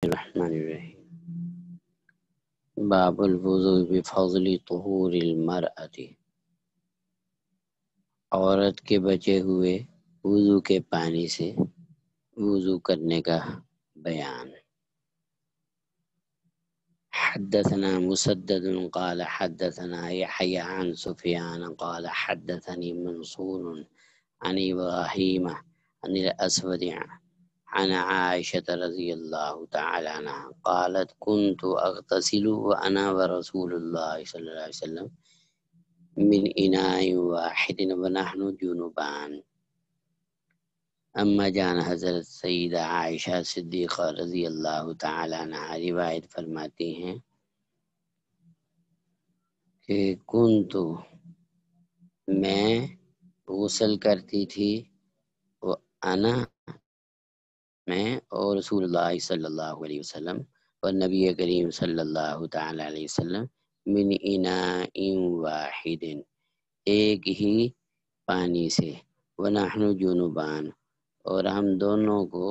الرحمن الرحیم باب الوضوء بفضل طہور المرأة، عورت کے بچے ہوئے وضو کے پانی سے وضو کرنے کا بیان۔ حدثنا مسدد قال حدثنا يحيى عن سفيان قال حدثني منصور عن إبراهيم عن الأسود عن عائشة رضي الله تعالى عنها قالت كنت أغتسل وأنا ورسول الله صلى الله عليه وسلم من إناء واحد ونحن جنبان۔ اما جان حضرت سیدہ عائشہ صدیقہ رضی اللہ تعالی عنہ روایت فرماتی ہیں کہ میں غسل کرتی تھی، انا میں اور رسول اللہ صلی اللہ علیہ وسلم اور نبی کریم صلی اللہ تعالی علیہ وسلم من اناء واحد، ایک ہی پانی سے، ونحن جنبان، اور ہم دونوں کو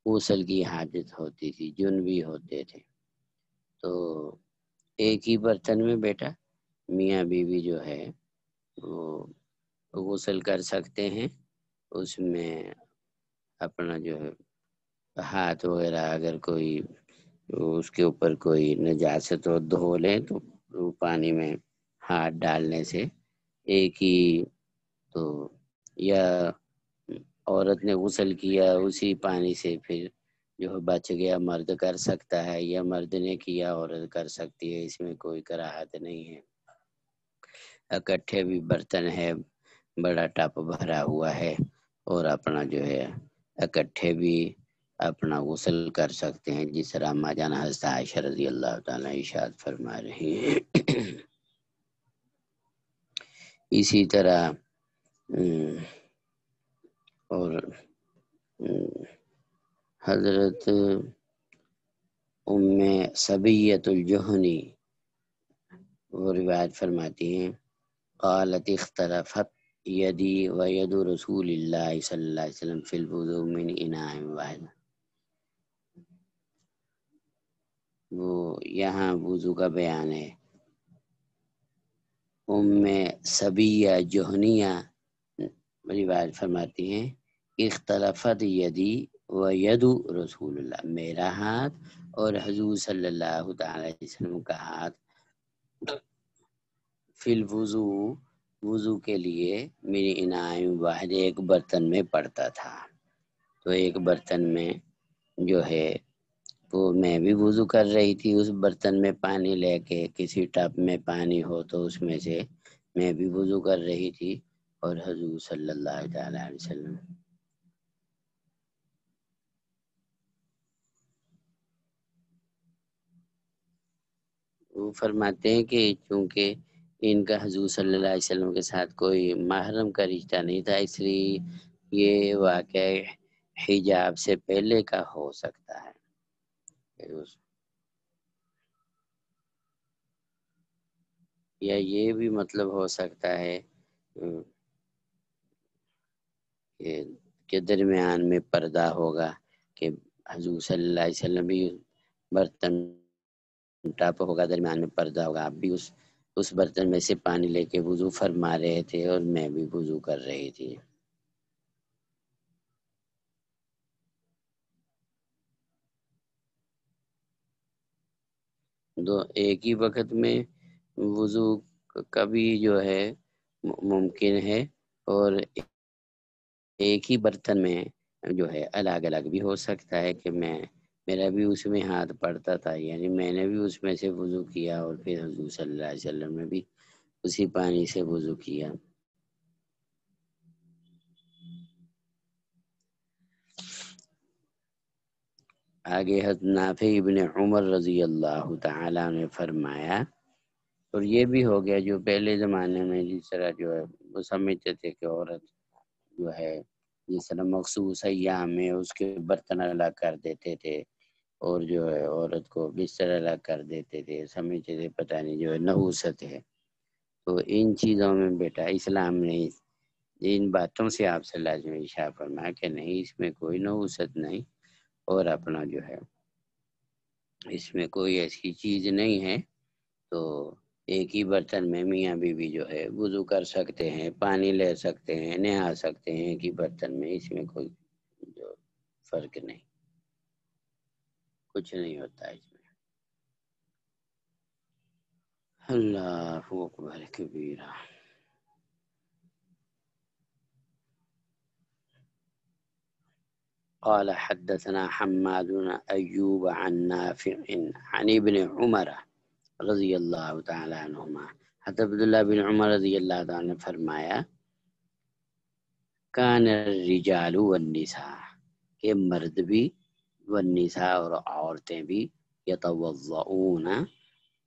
غسل کی حاجت ہوتی تھی، جنبی ہوتے تھے۔ تو ایک ہی برتن میں بیٹا میاں بیوی جو ہے وہ غسل کر سکتے ہیں، اس میں اپنا جو ہے ہاتھ وغیرہ اگر کوئی اس کے اوپر کوئی نجاست ہو دھو لیں تو پانی میں ہاتھ ڈالنے سے ایک ہی، تو یا عورت نے غسل کیا اسی پانی سے پھر جو بچ گیا مرد کر سکتا ہے، یا مرد نے کیا عورت کر سکتی ہے، اس میں کوئی کراہت نہیں ہے۔ اکٹھے بھی برتن ہے، بڑا ٹپ بھرا ہوا ہے اور اپنا جو ہے اکٹھے بھی اپنا غسل کر سکتے ہیں، جس طرح اما جان حضرت عائشہ رضی اللہ تعالیٰ ارشاد فرما رہی ہیں۔ اسی طرح اور حضرت ام صبیۃ الجہنی وہ روایت فرماتی ہیں قالت اختلفت یدی و ید رسول اللہ صلی اللہ علیہ وسلم فی الوضوء من اناء واحد، وہ یہاں وضو کا بیان ہے۔ ام صبیہ جہنیہ روایت فرماتی ہیں اختلفت یدی و ید رسول اللہ، میرا ہاتھ اور حضور صلی اللہ تعالی علیہ وسلم کا ہاتھ فی الوضو، وضو کے لیے میری اناء واحد، ایک برتن میں پڑتا تھا۔ تو ایک برتن میں جو ہے وہ میں بھی وضو کر رہی تھی، اس برتن میں پانی لے کے، کسی ٹب میں پانی ہو تو اس میں سے میں بھی وضو کر رہی تھی، اور حضور صلی اللہ تعالی علیہ وسلم وہ فرماتے ہیں کہ چونکہ ان کا حضور صلی اللہ علیہ وسلم کے ساتھ کوئی محرم کا رشتہ نہیں تھا، اس لیے یہ واقعہ حجاب سے پہلے کا ہو سکتا ہے۔ یا یہ بھی مطلب ہو سکتا ہے کہ درمیان میں پردہ ہوگا، کہ حضور صلی اللہ علیہ وسلم بھی برتن ٹاپ ہوگا، درمیان میں پردہ ہوگا، آپ بھی اس برتن میں سے پانی لے کے وضو فرما رہے تھے اور میں بھی وضو کر رہی تھی۔ دو ایک ہی وقت میں وضو کبھی جو ہے ممکن ہے، اور ایک ہی برتن میں جو ہے الگ الگ بھی ہو سکتا ہے، کہ میرا بھی اس میں ہاتھ پڑتا تھا، یعنی میں نے بھی اس میں سے وضو کیا اور پھر حضور صلی اللہ علیہ وسلم نے بھی اسی پانی سے وضو کیا۔ آگے حضرت نافع ابن عمر رضی اللہ تعالیٰ نے فرمایا، اور یہ بھی ہو گیا جو پہلے زمانے میں جس طرح جو ہے وہ سمجھتے تھے کہ عورت جو ہے جس طرح مخصوص ایام میں اس کے برتن الگ کر دیتے تھے، اور جو ہے عورت کو بستر الگ کر دیتے تھے، سمجھتے تھے پتہ نہیں جو ہے نحوست ہے۔ تو ان چیزوں میں بیٹا اسلام نے ان باتوں سے آپ صلی اللہ علیہ وسلم ارشاد فرمایا کہ نہیں، اس میں کوئی نحوست نہیں، اور اپنا جو ہے اس میں کوئی ایسی چیز نہیں ہے، تو ایک ہی برتن میں میاں بیوی جو ہے وضو کر سکتے ہیں، پانی لے سکتے ہیں، نہا سکتے ہیں ایک ہی برتن میں، اس میں کوئی جو فرق نہیں، کچھ نہیں ہوتا اس میں۔ اللہ اکبر کبیرہ۔ قال حدثنا حماد بن ایوب عن نافع عن ابن عمر رضی اللہ تعالی عنہما، حضرت عبداللہ بن عمر رضی اللہ تعالی نے فرمایا کان الرجال والنساء، کہ مرد بھی، والنساء اور عورتیں بھی، یتوضؤون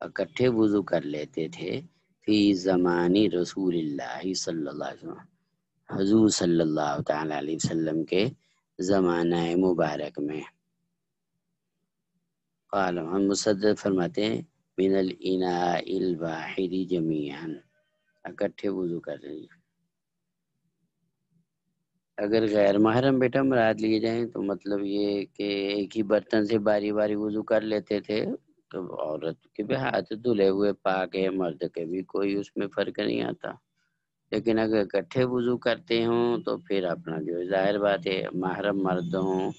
اکٹھے وضو کر لیتے تھے، فی زمانی رسول اللہ صلی اللہ علیہ وسلم، حضور صلی اللہ تعالی علیہ وسلم کے زمانہ مبارک میں۔ قال ہم مصدق فرماتے ہیں من الاناء الواحد جمیعا، اکٹھے وضو کر رہے ہیں۔ اگر غیر محرم بیٹا مراد لیے جائیں تو مطلب یہ کہ ایک ہی برتن سے باری باری وضو کر لیتے تھے، تو عورت کے بھی ہاتھ دھلے ہوئے پاک ہے، مرد کے بھی کوئی اس میں فرق نہیں آتا۔ لیکن اگر اکٹھے وضو کرتے ہوں تو پھر اپنا جو ظاہر بات ہے محرم مرد ہوں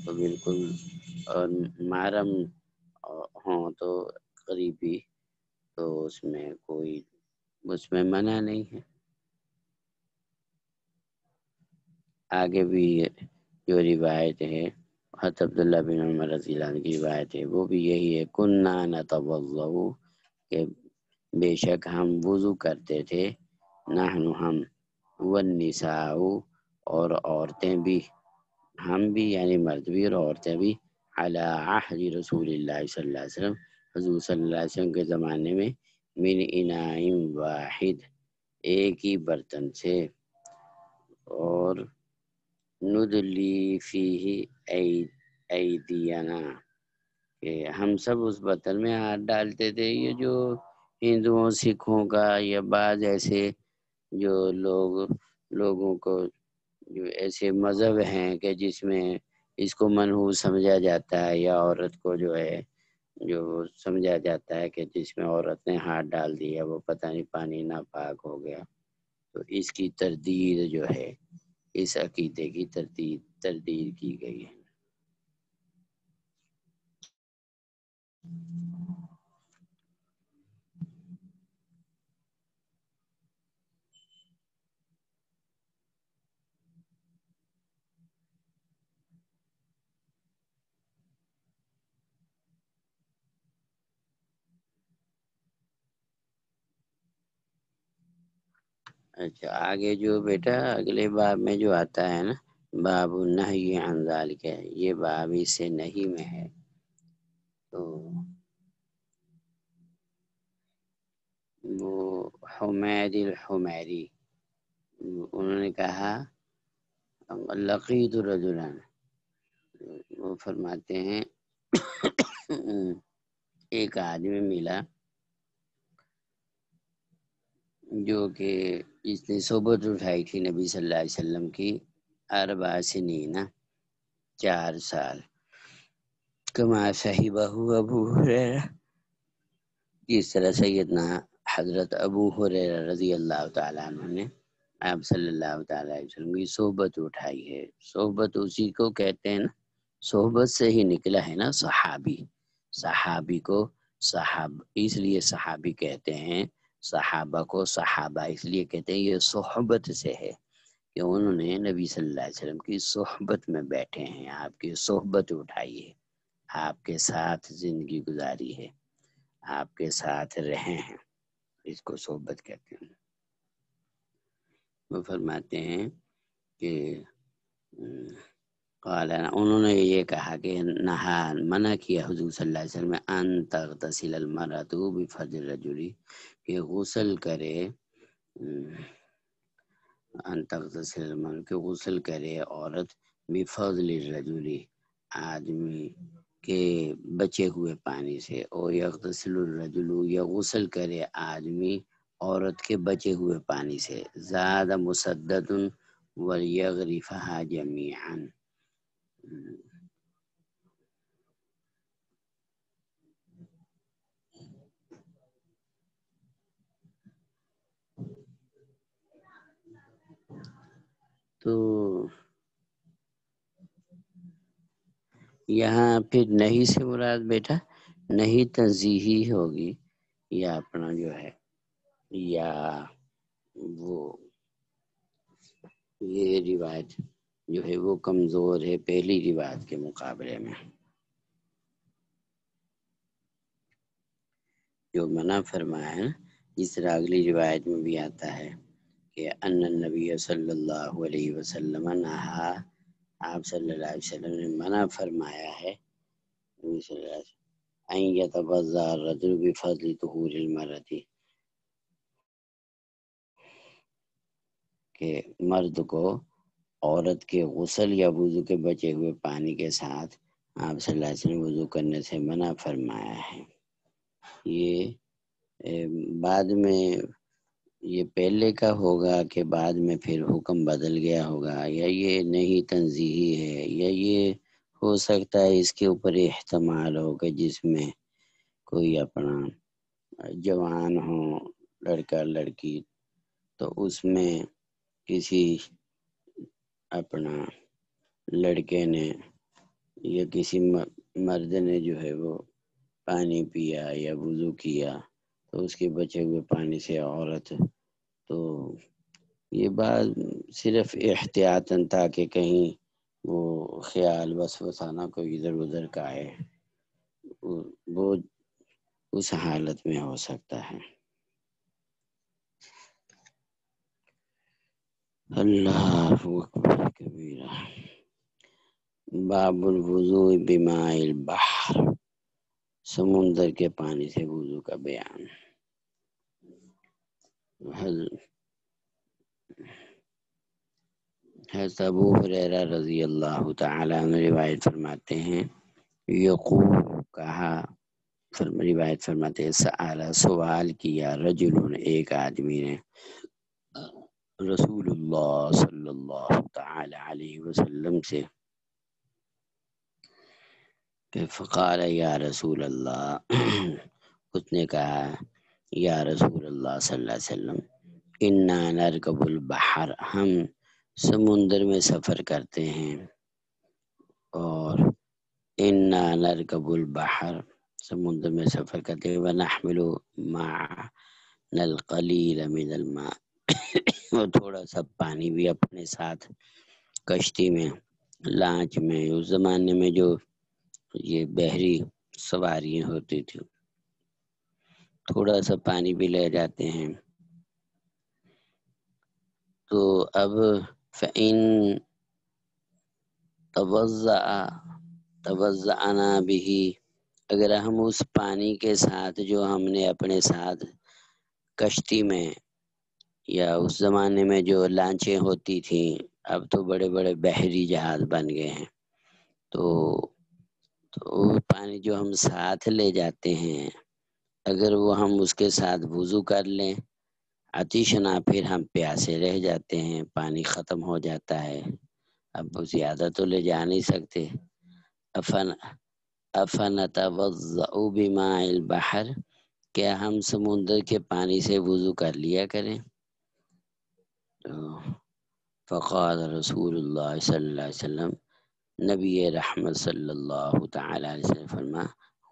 تو بالکل، اور محرم ہوں تو قریبی، تو اس میں کوئی، اس میں منع نہیں ہے۔ آگے بھی جو روایت ہے حضرت عبداللہ بن عمر رضی اللہ عنہ کی روایت ہے، وہ بھی یہی ہے، کننا نتوضؤ، کہ بے شک ہم وضو کرتے تھے، نحن ہم، والنساء اور عورتیں بھی، ہم بھی یعنی مرد بھی اور عورتیں بھی، علی عہد رسول اللہ صلی اللہ علیہ وسلم، حضور صلی اللہ علیہ وسلم کے زمانے میں، من اناء واحد، ایک ہی برتن سے، اور ندلی فیہ ایدینا، کہ ہم سب اس برتن میں ہاتھ ڈالتے تھے۔ یہ جو ہندوؤں سکھوں کا یا بعض ایسے جو لوگوں کو جو ایسے مذہب ہیں کہ جس میں اس کو منحوس سمجھا جاتا ہے، یا عورت کو جو ہے جو سمجھا جاتا ہے کہ جس میں عورت نے ہاتھ ڈال دیا وہ پتہ نہیں پانی ناپاک ہو گیا، تو اس کی تردید جو ہے، اس عقیدے کی تردید کی گئی ہے۔ اچھا آگے جو بیٹا اگلے باب میں جو آتا ہے نا، باب النہی عن ذالک، یہ باب اس سے نہیں میں ہے۔ تو وہ حمید الحمیری، انہوں نے کہا لقیت رجلا، وہ فرماتے ہیں ایک آدمی ملا جو کہ اس نے صحبت اٹھائی تھی نبی صلی اللہ علیہ وسلم کی، 4 سنین، 4 سال، کما صحبہ ابو ہریرہ، جس طرح سیدنا حضرت ابو ہریرہ رضی اللہ تعالیٰ عنہ نے آپ صلی اللہ تعالیٰ علیہ وسلم کی صحبت اٹھائی ہے۔ صحبت اسی کو کہتے ہیں نا، صحبت سے ہی نکلا ہے نا صحابی، صحابی کو اس لیے صحابی کہتے ہیں، صحابہ کو صحابہ اس لیے کہتے ہیں، یہ صحبت سے ہے کہ انہوں نے نبی صلی اللہ علیہ وسلم کی صحبت میں بیٹھے ہیں، آپ کی صحبت اٹھائی ہے، آپ کے ساتھ زندگی گزاری ہے، آپ کے ساتھ رہے ہیں، اس کو صحبت کہتے ہیں۔ وہ فرماتے ہیں کہ قال، انہوں نے یہ کہا کہ نہا، منع کیا حضور صلی اللہ علیہ وسلم ان تغتسل المرأة بفضل الرجل، کہ غسل کرے، ان تغتسل المرأة، کہ غسل کرے عورت، بفضل الرجل، آدمی کے بچے ہوئے پانی سے، اور یغتسل الرجل، یا غسل کرے آدمی عورت کے بچے ہوئے پانی سے، زاد مسدد ولیغرفها جمیعا، تو یہاں پھر نہیں سے مراد بیٹا نہیں تنزیہی ہوگی، یا اپنا جو ہے، یا وہ یہ روایت جو ہے وہ کمزور ہے پہلی روایت کے مقابلے میں۔ جو منع فرمایا ہے، جس طرح اگلی روایت میں بھی آتا ہے کہ ان النبی صلی اللہ علیہ وسلم نہا، آپ صلی اللہ علیہ وسلم نے منع فرمایا ہے نبی صلی اللہ علیہ وسلم ان یتوضا الرجل بفضل طہور المرأة، کہ مرد کو عورت کے غسل یا وضو کے بچے ہوئے پانی کے ساتھ آپ صلی اللہ علیہ وسلم وضو کرنے سے منع فرمایا ہے۔ یہ بعد میں یہ پہلے کا ہوگا کہ بعد میں پھر حکم بدل گیا ہوگا، یا یہ نہیں تنزیہی ہے، یا یہ ہو سکتا ہے اس کے اوپر احتمال ہو کہ جس میں کوئی اپنا جوان ہو لڑکا لڑکی، تو اس میں کسی اپنا لڑکے نے یا کسی مرد نے جو ہے وہ پانی پیا یا وضو کیا تو اس کے بچے ہوئے پانی سے عورت، تو یہ بات صرف احتیاطاً تھا کہ کہیں وہ خیال وسوسہ نہ کوئی ادھر ادھر کا ہے، وہ اس حالت میں ہو سکتا ہے۔ اللہ اکبر کبیرہ۔ باب الوضوء بماء البحر، سمندر کے پانی سے وضو کا بیان۔ حضرت ابو ہریرہ رضی اللہ تعالی عنہ روایت فرماتے ہیں، یقول کہا، روایت فرماتے ہیں سأل سوال کیا رجل ایک آدمی نے رسول اللہ صلی اللہ تعالی علیہ وسلم سے، کہ فقال یا رسول اللہ، اس نے کہا یا رسول اللہ صلی اللہ علیہ وسلم انا نرکب البحر، ہم سمندر میں سفر کرتے ہیں، اور انا نرکب البحر، سمندر میں سفر کرتے ہیں، ونحمل معنا القلیل من الماء، اور تھوڑا سا پانی بھی اپنے ساتھ کشتی میں، لانچ میں، اس زمانے میں جو یہ بحری سواریاں ہوتی تھی، تھوڑا سا پانی بھی لے جاتے ہیں۔ تو اب فإن توضأنا به، اگر ہم اس پانی کے ساتھ جو ہم نے اپنے ساتھ کشتی میں، یا اس زمانے میں جو لانچیں ہوتی تھیں، اب تو بڑے بڑے بحری جہاز بن گئے ہیں، تو وہ پانی جو ہم ساتھ لے جاتے ہیں، اگر وہ ہم اس کے ساتھ وضو کر لیں، عطشنا، پھر ہم پیاسے رہ جاتے ہیں، پانی ختم ہو جاتا ہے، اب زیادہ تو لے جا نہیں سکتے، افنتوضأ بماء البحر، کیا ہم سمندر کے پانی سے وضو کر لیا کریں؟ فقال رسول اللہ صلی اللہ علیہ وسلم، نبی رحمت صلی اللہ تعالی علیہ وسلم فرما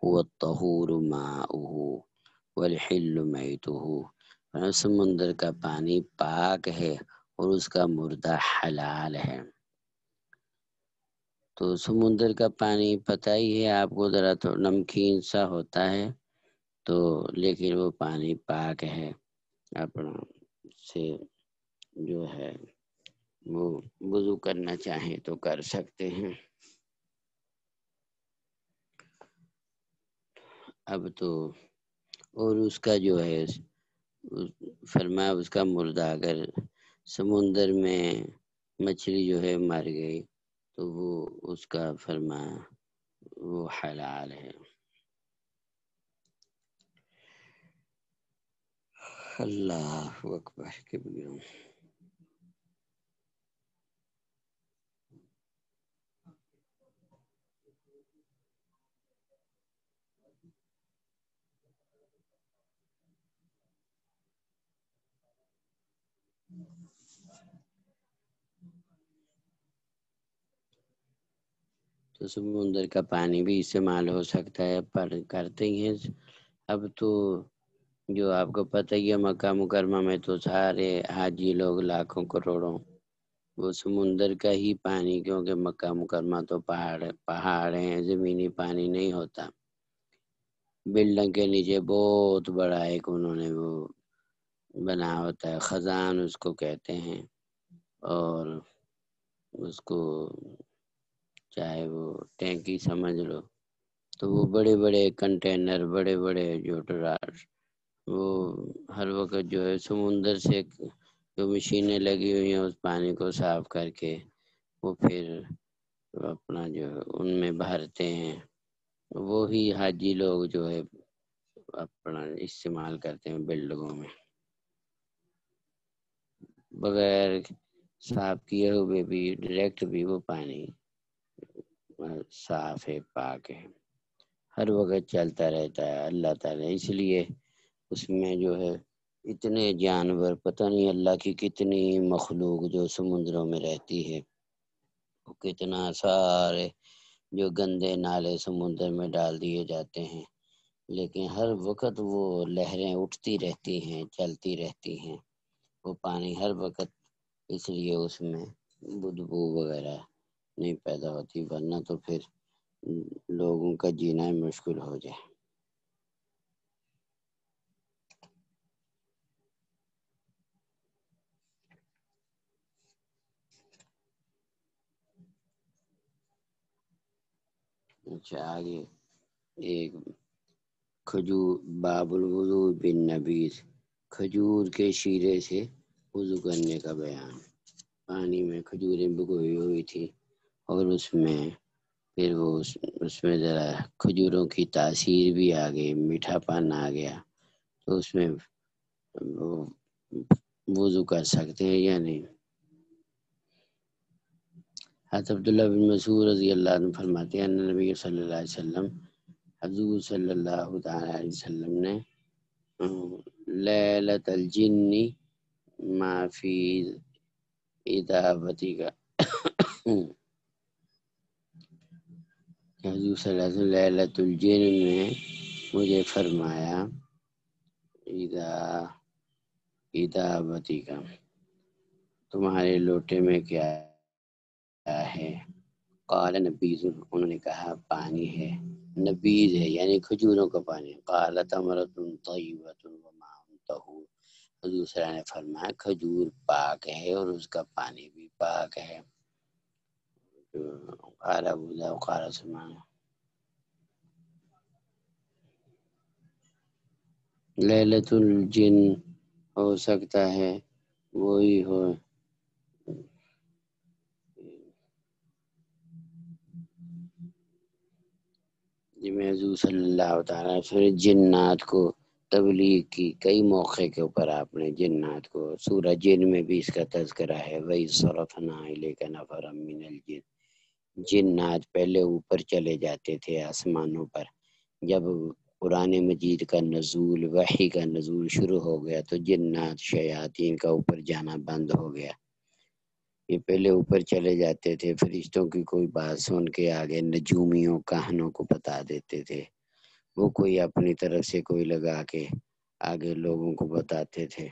هو الطہور ماؤہ والحل میتہ، سمندر کا پانی پاک ہے اور اس کا مردہ حلال ہے۔ تو سمندر کا پانی پتہ ہی ہے آپ کو، ذرا تو نمکین سا ہوتا ہے، تو لیکن وہ پانی پاک ہے، اپنا سے جو ہے وہ وضو کرنا چاہیں تو کر سکتے ہیں۔ اب تو اور اس کا جو ہے فرمایا، اس کا مردہ اگر سمندر میں مچھلی جو ہے مر گئی تو وہ اس کا فرمایا وہ حلال ہے۔ اللہ اکبر کبیرہ۔ تو سمندر کا پانی بھی استعمال ہو سکتا ہے، پر کرتے ہی ہیں اب تو۔ جو آپ کو پتہ ہی ہے مکہ مکرمہ میں تو سارے حاجی لوگ لاکھوں کروڑوں وہ سمندر کا ہی پانی، کیونکہ مکہ مکرمہ تو پہاڑ ہیں، زمینی پانی نہیں ہوتا۔ بلڈنگ کے نیچے بہت بڑا ایک انہوں نے وہ بنا ہوتا ہے، خزان اس کو کہتے ہیں، اور اس کو چاہے وہ ٹینکی سمجھ لو، تو وہ بڑے بڑے کنٹینر، بڑے بڑے جو ٹراس، وہ ہر وقت جو ہے سمندر سے جو مشینیں لگی ہوئی ہیں اس پانی کو صاف کر کے وہ پھر اپنا جو ان میں بھرتے ہیں، وہی حاجی لوگ جو ہے اپنا استعمال کرتے ہیں بلڈنگوں میں، بغیر صاف کیے ہوئے بھی ڈائریکٹ بھی وہ پانی صاف ہے، پاک ہے، ہر وقت چلتا رہتا ہے۔ اللہ تعالیٰ اس لیے اس میں جو ہے اتنے جانور، پتہ نہیں اللہ کی کتنی مخلوق جو سمندروں میں رہتی ہے، وہ کتنا سارے جو گندے نالے سمندر میں ڈال دیے جاتے ہیں، لیکن ہر وقت وہ لہریں اٹھتی رہتی ہیں، چلتی رہتی ہیں، وہ پانی ہر وقت، اس لیے اس میں بدبو وغیرہ نہیں پیدا ہوتی، ورنہ تو پھر لوگوں کا جینا مشکل ہو جائے۔ اچھا آگے ایک کھجور، باب الوضو بالنبیذ، کھجور کے شیرے سے وضو کرنے کا بیان۔ پانی میں کھجوریں بگوئی ہوئی تھی اور اس میں پھر وہ اس میں ذرا کھجوروں کی تاثیر بھی آ گئی، میٹھا پن آ گیا، تو اس میں وہ وضو کر سکتے ہیں یا نہیں۔ حضرت عبداللہ بن مسعود رضی اللہ عنہ فرماتے ہیں ان نبی صلی اللہ علیہ وسلم، حضور صلی اللہ تعالی علیہ وسلم نے لیلۃ الجن ما فی ادابتی کا حضور صلی اللہ علیہ وسلم لیلۃ الجن میں مجھے فرمایا ادابتی کا، تمہارے لوٹے میں کیا ہے؟ قال نبیذ، انہوں نے کہا پانی ہے، نبیذ ہے یعنی کھجوروں کا پانی۔ قال تمرۃ طیبۃ وماء طہور، حضور صلی اللہ علیہ وسلم نے فرمایا کھجور پاک ہے اور اس کا پانی بھی پاک ہے۔ قال ابو داؤد قال سبحان لیلۃ الجن، ہو سکتا ہے وہی ہو جی میں حضور صلی اللہ تعالیٰ پھر جنات کو تبلیغ کی کئی موقع کے اوپر آپ نے جنات کو، سورہ جن میں بھی اس کا تذکرہ ہے، وَإِذْ صَرَفْنَا إِلَيْكَ نَفَرًا مِّنَ الْجِنِّ، جنات پہلے اوپر چلے جاتے تھے آسمانوں پر، جب قرآن مجید کا نزول، وحی کا نزول شروع ہو گیا تو جنات شیاطین کا اوپر جانا بند ہو گیا، یہ پہلے اوپر چلے جاتے تھے، فرشتوں کی کوئی بات سن کے آگے نجومیوں کہانوں کو بتا دیتے تھے، وہ کوئی اپنی طرف سے کوئی لگا کے آگے لوگوں کو بتاتے تھے،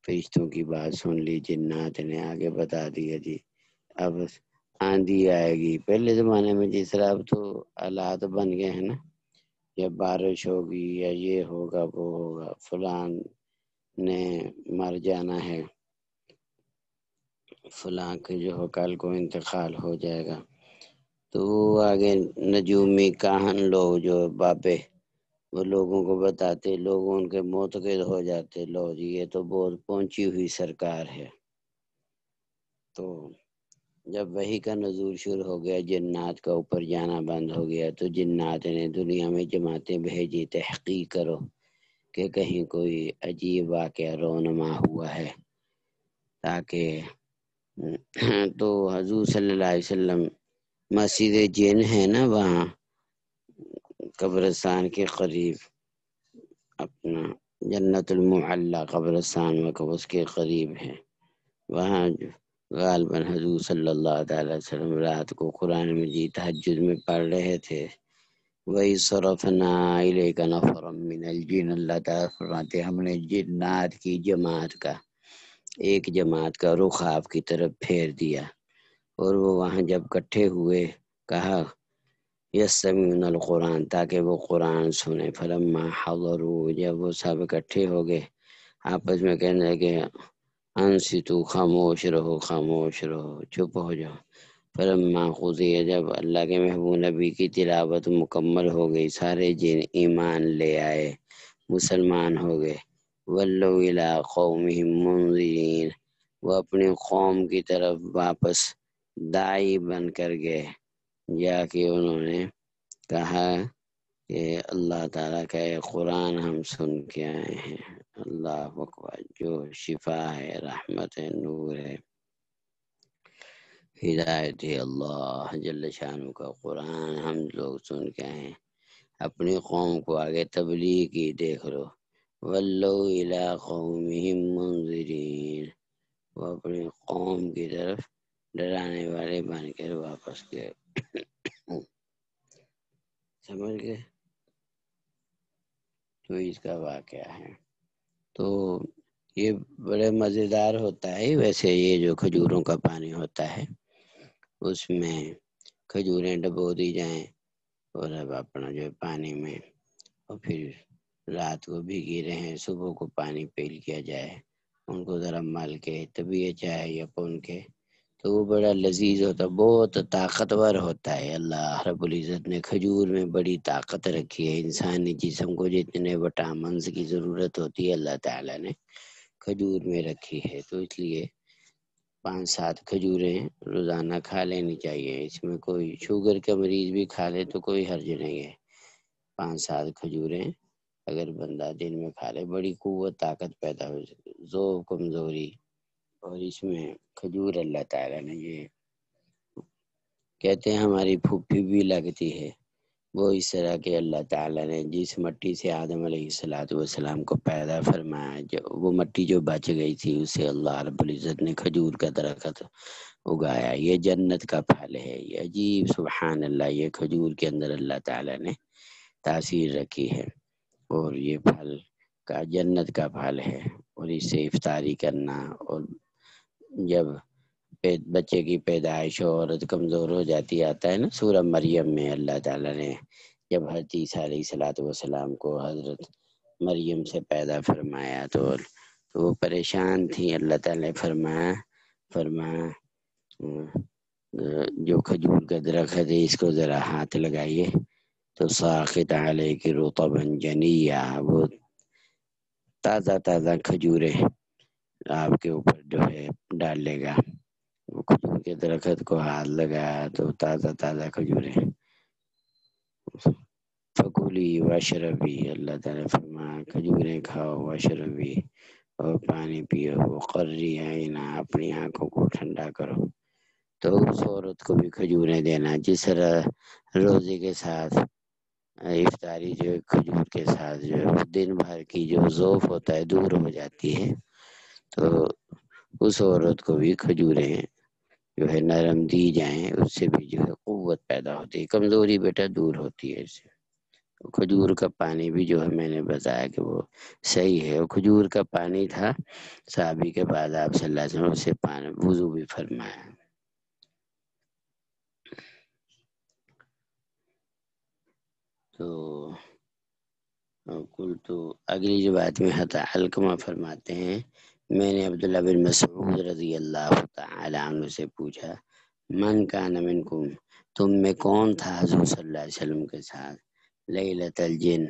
فرشتوں کی بات سن لی، جنات نے آگے بتا دیا جی اب آندھی آئے گی۔ پہلے زمانے میں جس طرح اب تو حالات بن گئے ہیں نا، یا بارش ہوگی یا یہ ہوگا وہ ہوگا، فلان نے مر جانا ہے، فلاں کے جو ہو کل کو انتقال ہو جائے گا، تو وہ آگے نجومی کاہن لوگ جو بابے وہ لوگوں کو بتاتے، لوگ ان کے معتقد ہو جاتے، لو جی یہ تو بہت پہنچی ہوئی سرکار ہے۔ تو جب وحی کا نزول شروع ہو گیا، جنات کا اوپر جانا بند ہو گیا، تو جنات نے دنیا میں جماعتیں بھیجی، تحقیق کرو کہ کہیں کوئی عجیب واقعہ رونما ہوا ہے، تاکہ تو حضور صلی اللہ علیہ وسلم مسجد جن ہے نا وہاں قبرستان کے قریب، اپنا جنت المعلی قبرستان میں اس کے قریب ہے، وہاں غالباً حضور صلی اللہ تعالی وسلم رات کو قرآن مجید تہجد میں پڑھ رہے تھے۔ وہی صرفنا الیک نفرا من الجن، اللہ تعالیٰ فرماتے ہم نے جنات کی جماعت کا ایک جماعت کا رخ آپ کی طرف پھیر دیا، اور وہ وہاں جب اکٹھے ہوئے کہا یستمعون القرآن، تاکہ وہ قرآن سنیں۔ فلما حضروا، جب وہ سب اکٹھے ہو گئے آپس میں کہنے لگے انصتو، خاموش رہو خاموش رہو، چپ ہو جاؤ۔ فلما قضی، جب اللہ کے محبوب نبی کی تلاوت مکمل ہو گئی سارے جن ایمان لے آئے، مسلمان ہو گئے۔ ولوا الی قومہم منذرین، وہ اپنی قوم کی طرف واپس داعی بن کر گئے، جا کے انہوں نے کہا کہ اللہ تعالیٰ کا یہ قرآن ہم سن کے آئے ہیں، اللہ اکبر، جو شفا ہے، رحمت ہے، نور ہے، ہدایت ہے، اللہ جل شانہ کا قرآن ہم لوگ سن کے آئے ہیں۔ اپنی قوم کو آگے تبلیغ کی، دیکھ لو، ولوا الی قومہم منذرین، وہ اپنی قوم کی طرف ڈرانے والے بن کر واپس گئے۔ سمجھ گئے؟ تو اس کا واقعہ ہے۔ تو یہ بڑے مزیدار ہوتا ہے ویسے، یہ جو کھجوروں کا پانی ہوتا ہے اس میں کھجوریں ڈبو دی جائیں، اور اب اپنا جو پانی میں، اور پھر رات کو بھیگی رہیں، صبح کو پانی پی لیا جائے، ان کو ذرا مل کے طبیعت چائے یا پون کے، تو وہ بڑا لذیذ ہوتا ہے، بہت طاقتور ہوتا ہے۔ اللہ رب العزت نے کھجور میں بڑی طاقت رکھی ہے، انسانی جسم کو جتنے وٹامنز کی ضرورت ہوتی ہے اللہ تعالیٰ نے کھجور میں رکھی ہے، تو اس لیے 5-7 کھجوریں روزانہ کھا لینی چاہیے۔ اس میں کوئی شوگر کا مریض بھی کھا لے تو کوئی حرج نہیں ہے۔ 5-7 کھجوریں اگر بندہ دن میں کھا لے، بڑی قوت طاقت پیدا ہو، ذوب کمزوری، اور اس میں کھجور اللہ تعالیٰ نے یہ کہتے ہیں ہماری پھوپھی بھی لگتی ہے، وہ اس طرح کہ اللہ تعالیٰ نے جس مٹی سے آدم علیہ السلام کو پیدا فرمایا، وہ مٹی جو بچ گئی تھی اسے اللہ رب العزت نے کھجور کا درخت اگایا۔ یہ جنت کا پھل ہے، یہ عجیب، سبحان اللہ، یہ کھجور کے اندر اللہ تعالیٰ نے تاثیر رکھی ہے، اور یہ پھل کا جنت کا پھل ہے، اور اس سے افطاری کرنا، اور جب بچے کی پیدائش ہو، عورت کمزور ہو جاتی، آتا ہے نا سورہ مریم میں، اللہ تعالیٰ نے جب حضرت عیسیٰ علیہ السلام کو حضرت مریم سے پیدا فرمایا تو وہ پریشان تھی، اللہ تعالیٰ نے فرمایا جو کھجور کا درخت ہے اس کو ذرا ہاتھ لگائیے تو ساقط علیک رطبا جنیا، وہ تازہ کھجوریں آپ کے اوپر جو ہے ڈال لے گا۔ وہ کھجور کے درخت کو ہاتھ لگایا تو تازہ کھجوریں، فکولی واشربی، اللہ تعالیٰ نے فرمایا کھجوریں کھاؤ، واشربی، اور پانی پیو، وقرری عینا، اپنی آنکھوں کو ٹھنڈا کرو۔ تو اس عورت کو بھی کھجوریں دینا، جس طرح روزے کے ساتھ افطاری جو کھجور کے ساتھ جو دن بھر کی جو ذوف ہوتا ہے دور ہو جاتی ہے، تو اس عورت کو بھی کھجوریں جو ہے نرم دی جائیں، اس سے بھی جو ہے قوت پیدا ہوتی ہے، کمزوری بیٹا دور ہوتی ہے اس سے۔ کھجور کا پانی بھی جو ہے میں نے بتایا کہ وہ صحیح ہے، وہ کھجور کا پانی تھا، صحابی کے بعد آپ صلی اللہ علیہ وسلم سے پانی وضو بھی فرمایا۔ تو کل تو اگلی جو بات میں حضرت علقمہ فرماتے ہیں، میں نے عبداللہ بن مسعود رضی اللہ تعالی عنہ سے پوچھا من کان منکم، تم میں کون تھا حضور صلی اللہ علیہ وسلم کے ساتھ لیلۃ الجن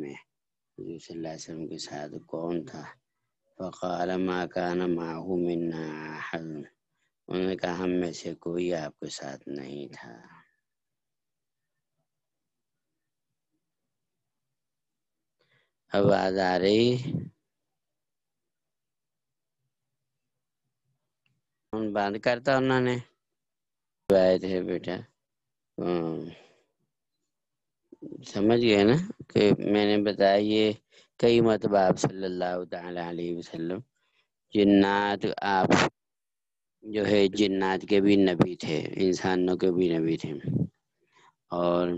میں حضور صلی اللہ علیہ وسلم کے ساتھ کون تھا؟ فقال ما کان معه منا احد، انہوں نے کہا ہم میں سے کوئی آپ کے ساتھ نہیں تھا۔ آواز آ رہی؟ بند کرتا انہوں نے روایت ہے بیٹا، سمجھ گئے نا کہ میں نے بتایا یہ کئی مرتبہ آپ صلی اللہ تعالی علیہ وسلم جنات آپ جو ہے جنات کے بھی نبی تھے، انسانوں کے بھی نبی تھے، اور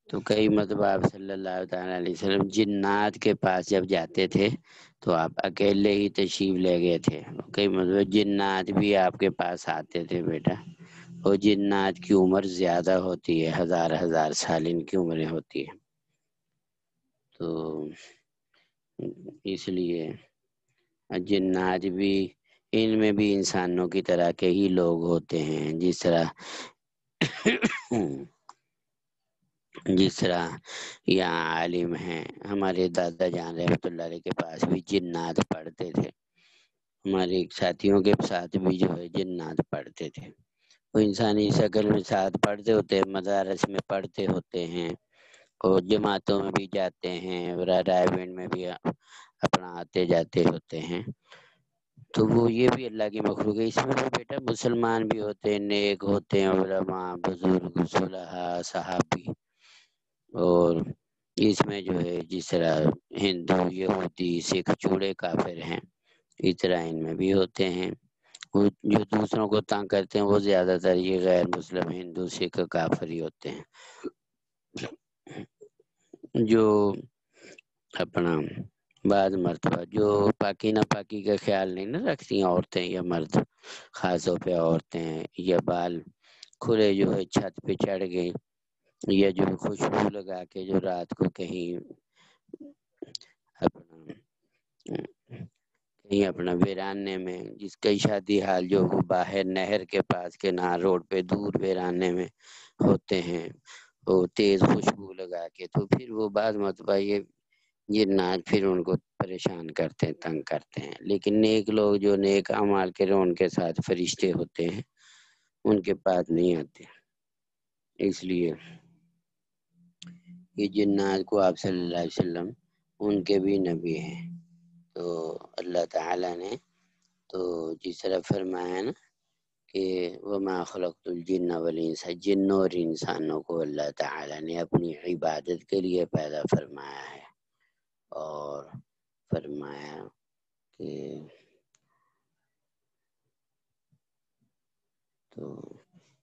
تو کئی مرتبہ آپ صلی اللہ تعالیٰ علیہ وسلم جنات کے پاس جب جاتے تھے تو آپ اکیلے ہی تشریف لے گئے تھے، کئی مرتبہ جنات بھی آپ کے پاس آتے تھے بیٹا، اور جنات کی عمر زیادہ ہوتی ہے، ہزار ہزار سال ان کی عمریں ہوتی ہے، تو اس لیے جنات بھی ان میں بھی انسانوں کی طرح کے ہی لوگ ہوتے ہیں، جس طرح یہاں عالم ہیں، ہمارے دادا جان رحمۃ اللہ علیہ کے پاس بھی جنات پڑھتے تھے، ہمارے ساتھیوں کے ساتھ بھی جو ہے جنات پڑھتے تھے، وہ انسانی شکل میں ساتھ پڑھتے ہوتے ہیں، مدارس میں پڑھتے ہوتے ہیں، اور جماعتوں میں بھی جاتے ہیں، رائے میں بھی اپنا آتے جاتے ہوتے ہیں، تو وہ یہ بھی اللہ کی مخلوق ہے، اس میں بھی بیٹا مسلمان بھی ہوتے ہیں، نیک ہوتے ہیں، علماء، بزرگ، صلحاء، صحابی، اور اس میں جو ہے جس طرح ہندو، یہودی، سکھ چوڑے کافر ہیں، اس طرح ان میں بھی ہوتے ہیں، جو دوسروں کو تنگ کرتے ہیں وہ زیادہ تر یہ غیر مسلم ہندو، سکھ، کافر ہی ہوتے ہیں، جو اپنا بعض مرتبہ جو پاکی ناپاکی کا خیال نہیں نہ رکھتی عورتیں یا مرد، خاص طور پہ عورتیں یا بال کھلے جو ہے چھت پہ چڑھ گئی، یا جو خوشبو لگا کے جو رات کو کہیں اپنا ویرانے میں، جس کئی شادی حال جو وہ باہر نہر کے پاس کے نہ روڈ پہ دور ویرانے میں ہوتے ہیں، وہ تیز خوشبو لگا کے، تو پھر وہ بعض مرتبہ یہ جنات پھر ان کو پریشان کرتے ہیں، تنگ کرتے ہیں، لیکن نیک لوگ جو نیک اعمال کرے ان کے ساتھ فرشتے ہوتے ہیں، ان کے پاس نہیں آتے، اس لیے یہ جنات کو آپ صلی اللہ علیہ وسلم ان کے بھی نبی ہیں، تو اللہ تعالی نے تو جس طرح فرمایا نا کہ وَمَا خَلَقْتُ الْجِنَّ وَالْإِنسَ، جنوں اور انسانوں کو اللہ تعالی نے اپنی عبادت کے لیے پیدا فرمایا ہے، اور فرمایا کہ تو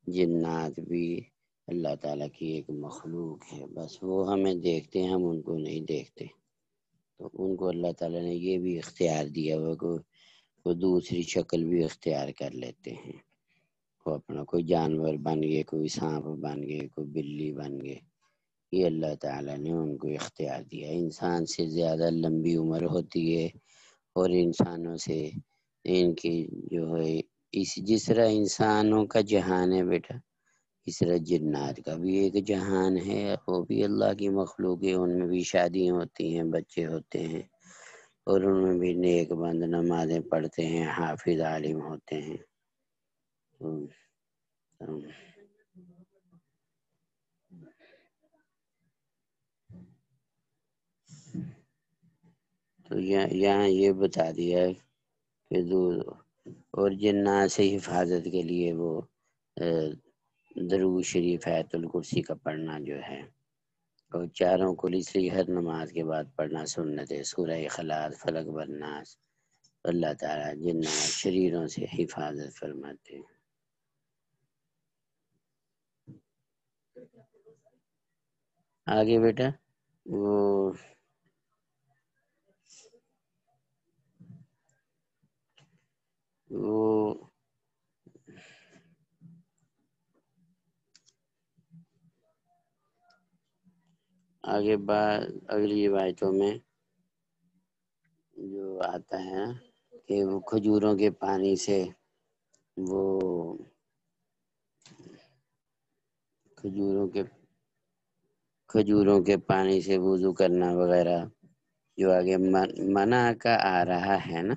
جنات بھی اللہ تعالیٰ کی ایک مخلوق ہے، بس وہ ہمیں دیکھتے ہیں، ہم ان کو نہیں دیکھتے، تو ان کو اللہ تعالیٰ نے یہ بھی اختیار دیا ہوا کہ وہ دوسری شکل بھی اختیار کر لیتے ہیں، وہ اپنا کوئی جانور بن گئے، کوئی سانپ بن گئے، کوئی بلی بن گئے، یہ اللہ تعالیٰ نے ان کو اختیار دیا، انسان سے زیادہ لمبی عمر ہوتی ہے، اور انسانوں سے ان کی جو ہے جس طرح انسانوں کا جہان ہے بیٹا، اس طرح جنات کا بھی ایک جہان ہے، وہ بھی اللہ کی مخلوق ہے، ان میں بھی شادیاں ہوتی ہیں، بچے ہوتے ہیں، اور ان میں بھی نیک بند نمازیں پڑھتے ہیں، حافظ عالم ہوتے ہیں، تو یہاں یہ بتا دیا کہ اور جنات سے حفاظت کے لیے وہ درود شریف آیت الکرسی کا پڑھنا جو ہے، اور چاروں کلی ہر نماز کے بعد پڑھنا سنت ہے، سورہ اخلاص، فلق والناس، اللہ تعالیٰ جنات شریروں سے حفاظت فرماتے ہیں۔ آگے بیٹا وہ آگے اگلی روایتوں میں جو آتا ہے کہ وہ کھجوروں کے پانی سے وہ کھجوروں کے پانی سے وضو کرنا وغیرہ، جو آگے منع کا آ رہا ہے نا،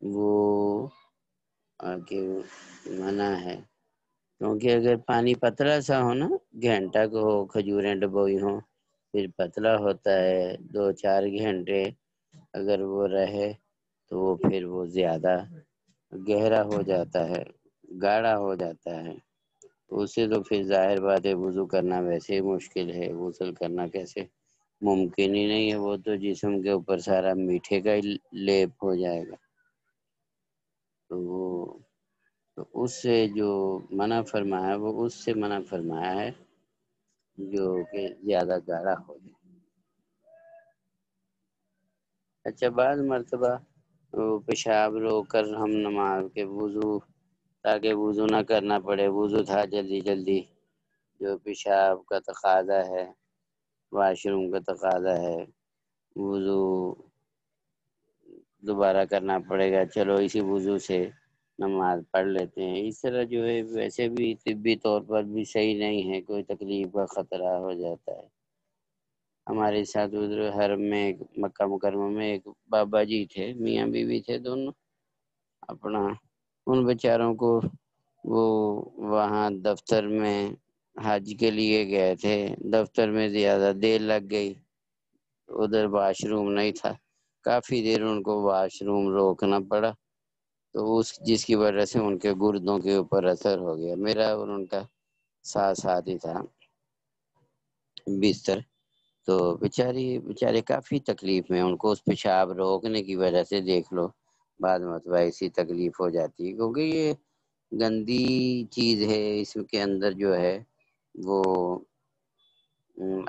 وہ آگے منع ہے، کیونکہ اگر پانی پتلا سا ہو نا، گھنٹہ کو کھجوریں ڈبوئی ہوں، پھر پتلا ہوتا ہے، 2-4 گھنٹے اگر وہ رہے تو پھر وہ زیادہ گہرا ہو جاتا ہے، گاڑھا ہو جاتا ہے، تو اسے تو پھر ظاہر بات ہے وضو کرنا ویسے ہی مشکل ہے، غسل کرنا کیسے ممکن ہی نہیں ہے، وہ تو جسم کے اوپر سارا میٹھے کا ہی لیپ ہو جائے گا، تو وہ تو اس سے جو منع فرمایا وہ اس سے منع فرمایا ہے جو کہ زیادہ گاڑھا ہو جائے۔ اچھا بعض مرتبہ وہ پیشاب روک کر ہم نماز کے وضو، تاکہ وضو نہ کرنا پڑے، وضو تھا جلدی جلدی، جو پیشاب کا تقاضا ہے، واش روم کا تقاضا ہے، وضو دوبارہ کرنا پڑے گا، چلو اسی وضو سے نماز پڑھ لیتے ہیں۔ اس طرح جو ہے ویسے بھی طبی طور پر بھی صحیح نہیں ہے، کوئی تکلیف کا خطرہ ہو جاتا ہے۔ ہمارے ساتھ ادھر حرم میں مکہ مکرمہ میں ایک بابا جی تھے، میاں بیوی تھے دونوں، اپنا ان بیچاروں کو وہ وہاں دفتر میں حج کے لیے گئے تھے، دفتر میں زیادہ دیر لگ گئی، ادھر واش روم نہیں تھا، کافی دیر ان کو واش روم روکنا پڑا، تو جس کی وجہ سے ان کے گردوں کے اوپر اثر ہو گیا۔ میرا اور ان کا ساتھ ساتھ ہی تھا بستر، تو بیچارے کافی تکلیف میں، ان کو اس پیشاب روکنے کی وجہ سے دیکھ لو بعد مرتبہ ایسی تکلیف ہو جاتی ہے، کیونکہ یہ گندی چیز ہے، اس کے اندر جو ہے وہ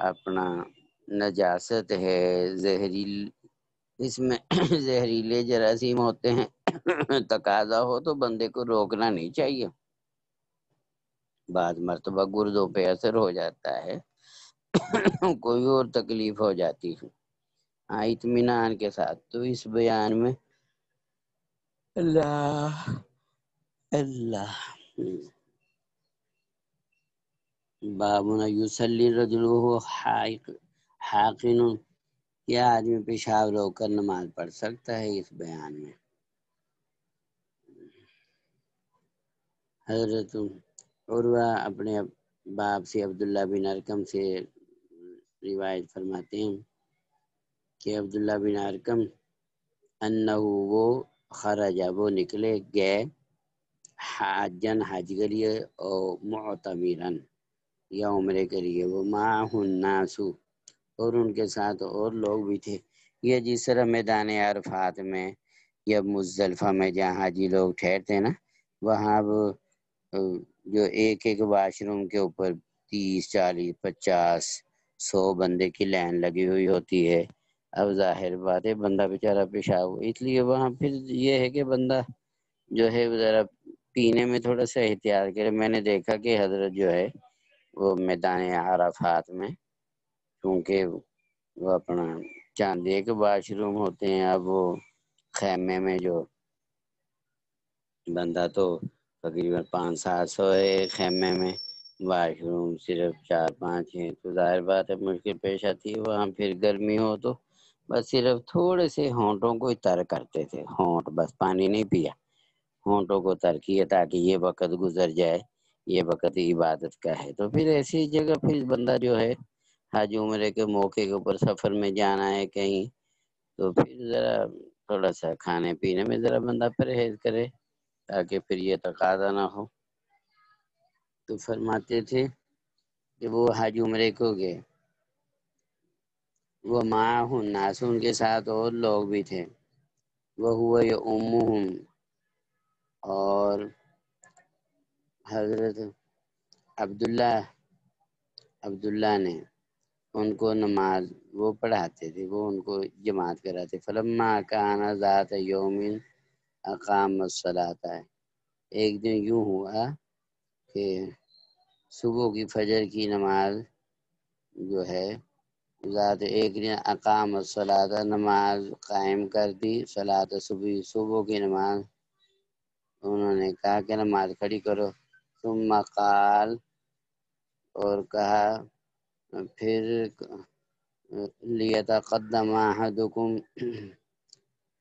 اپنا نجاست ہے، زہریل اس میں زہریلے جراثیم ہوتے ہیں، تقاضا ہو تو بندے کو روکنا نہیں چاہیے، بعض مرتبہ گردوں پہ اثر ہو جاتا ہے، کوئی اور تکلیف ہو جاتی ہے۔ ہاں اطمینان کے ساتھ تو اس بیان میں اللہ اللہ بابنا یصلی الرجل وهو حاقن، کیا آدمی پیشاب روک کر نماز پڑھ سکتا ہے؟ اس بیان میں حضرت عروہ اپنے باپ سے عبداللہ بن ارقم سے روایت فرماتے ہیں کہ عبداللہ بن ارقم انہ وہ خرجہ وہ نکلے گئے، حاجن حج کے لیے، اور معتمرن یا عمرے کے لیے، وہ معہ الناس اور ان کے ساتھ اور لوگ بھی تھے۔ یہ جس طرح میدان عرفات میں یا مزدلفہ میں جہاں حاجی لوگ ٹھہرتے ہیں نا، وہاں وہ جو ایک ایک واش روم کے اوپر 30 40 50 100 بندے کی لائن لگی ہوئی ہوتی ہے۔ اب ظاہر بات ہے بندہ بیچارہ پیشاب، اس لیے وہاں پھر یہ ہے کہ بندہ جو ہے ذرا پینے میں تھوڑا سا احتیاط کرے۔ میں نے دیکھا کہ حضرت جو ہے وہ میدان عرفات میں، کیونکہ وہ اپنا چاندی کے واش روم ہوتے ہیں، اب وہ خیمے میں جو بندہ تو تقریباً 500 700 ہے، خیمے میں واش روم صرف 4 5 ہیں، تو ظاہر بات ہے مشکل پیش آتی ہے۔ وہاں پھر گرمی ہو تو بس صرف تھوڑے سے ہونٹوں کو ہی تر کرتے تھے، ہونٹ بس، پانی نہیں پیا، ہونٹوں کو تر کیے تاکہ یہ وقت گزر جائے، یہ وقت عبادت کا ہے۔ تو پھر ایسی جگہ پھر بندہ جو ہے حج عمرے کے موقع کے اوپر سفر میں جانا ہے کہیں، تو پھر ذرا تھوڑا سا کھانے پینے میں ذرا بندہ پرہیز کرے تاکہ پھر یہ تقاضا نہ ہو۔ تو فرماتے تھے کہ وہ حج عمرے کو گئے، وہ معہ الناس ان کے ساتھ اور لوگ بھی تھے، وہو یؤمہم اور حضرت عبداللہ نے ان کو نماز وہ پڑھاتے تھے، وہ ان کو جماعت کراتے۔ فلما کان ذات یوم اقام الصلاۃ، ایک دن یوں ہوا کہ صبح کی فجر کی نماز جو ہے ذات ایک دن اقام الصلاۃ، نماز قائم کر دی، صلاۃ صبح، صبح کی نماز انہوں نے کہا کہ نماز کھڑی کرو، ثم قال اور کہا پھر لیتقدم احدکم،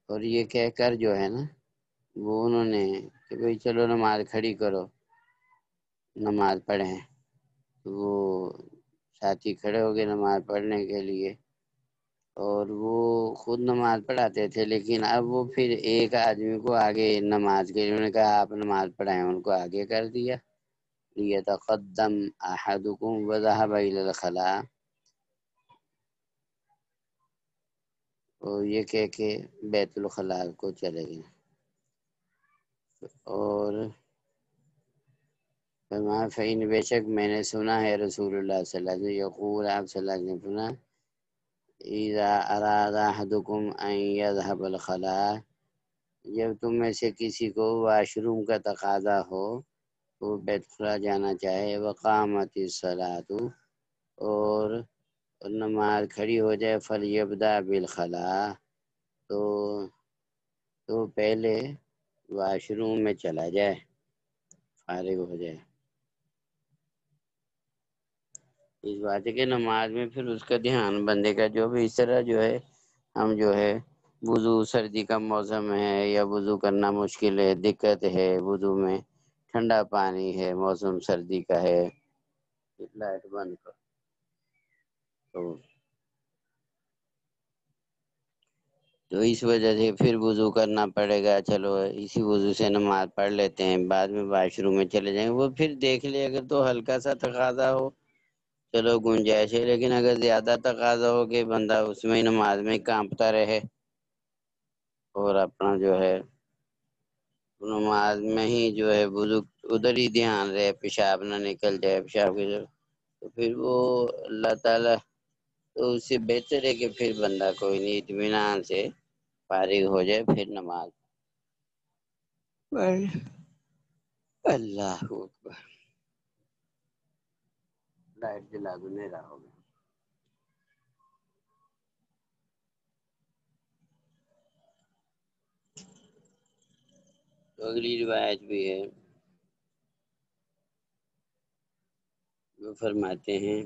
اور یہ کہہ کر جو ہے نا وہ انہوں نے کہ بھئی چلو نماز کھڑی کرو، نماز پڑھیں، وہ ساتھی کھڑے ہو گئے نماز پڑھنے کے لیے، اور وہ خود نماز پڑھاتے تھے، لیکن اب وہ پھر ایک آدمی کو آگے نماز کے لیے انہوں نے کہا آپ نماز پڑھائیں، ان کو آگے کر دیا۔ لیتقدم احدکم وذهب الى الخلاء، اور یہ کہہ کے بیت الخلاء کو چلے گئے۔ اور فرمایا فإن بے شک میں نے سنا ہے رسول اللہ صلی اللہ علیہ وسلم یقول آپ صلی اللہ علیہ وسلم فرمایا اذا اراد احدکم ان یذهب الخلاء جب تم میں سے کسی کو واش روم کا تقاضا ہو وہ بیت خلا جانا چاہے وقامت الصلاۃ اور نماز کھڑی ہو جائے فلیبدأ بالخلاء تو پہلے واش روم میں چلا جائے، فارغ ہو جائے اس بات ہے کہ نماز میں پھر اس کا دھیان بندے کا جو بھی اس طرح جو ہے ہم جو ہے وضو سردی کا موسم ہے یا وضو کرنا مشکل ہے، دقت ہے وضو میں، ٹھنڈا پانی ہے، موسم سردی کا ہے، لائٹ بند کر تو اس وجہ سے پھر وضو کرنا پڑے گا، چلو اسی وضو سے نماز پڑھ لیتے ہیں، بعد میں واش روم میں چلے جائیں گے، وہ پھر دیکھ لے اگر تو ہلکا سا تقاضا ہو چلو گنجائش ہے، لیکن اگر زیادہ تقاضا ہو کہ بندہ اس میں نماز میں کانپتا رہے اور اپنا جو ہے نماز میں ہی جو ہے وضو ادھر ہی دھیان رہے، پیشاب نہ نکل جائے پیشاب کی تو پھر وہ اللہ تعالی تو اس سے بہتر ہے کہ پھر بندہ کوئی نہیں اطمینان سے فارغ ہو جائے پھر نماز پڑھے۔ اللہ اکبر، لائٹ جلا دو اندھیرا ہو گیا۔ تو اگلی روایت بھی ہے، وہ فرماتے ہیں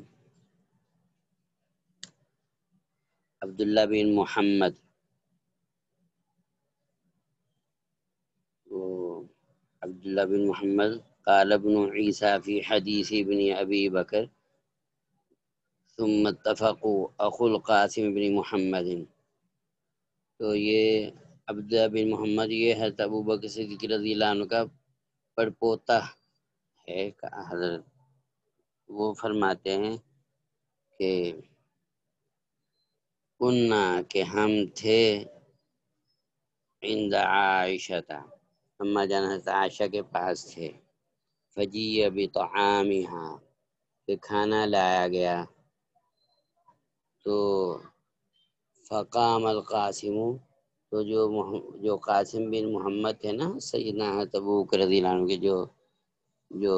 عبداللہ بن محمد عبداللہ بن محمد قال ابن عیسیٰ فی حدیث ابن ابی بکر ثم اتفقوا اخو القاسم بن محمد، تو یہ عبداللہ بن محمد یہ حضرت ابوبکر صدیق رضی اللہ عنہ کا پڑپوتا ہے حضرت، وہ فرماتے ہیں کہ کننا کہ ہم تھے عند عائشہ، اما جان حضرت عائشہ کے پاس تھے، فجیع بطعامہا کہ کھانا لایا گیا، تو فقام القاسم تو جو قاسم بن محمد تھے نا سیدنا حضرت ابوبکر رضی اللہ عنہ کے جو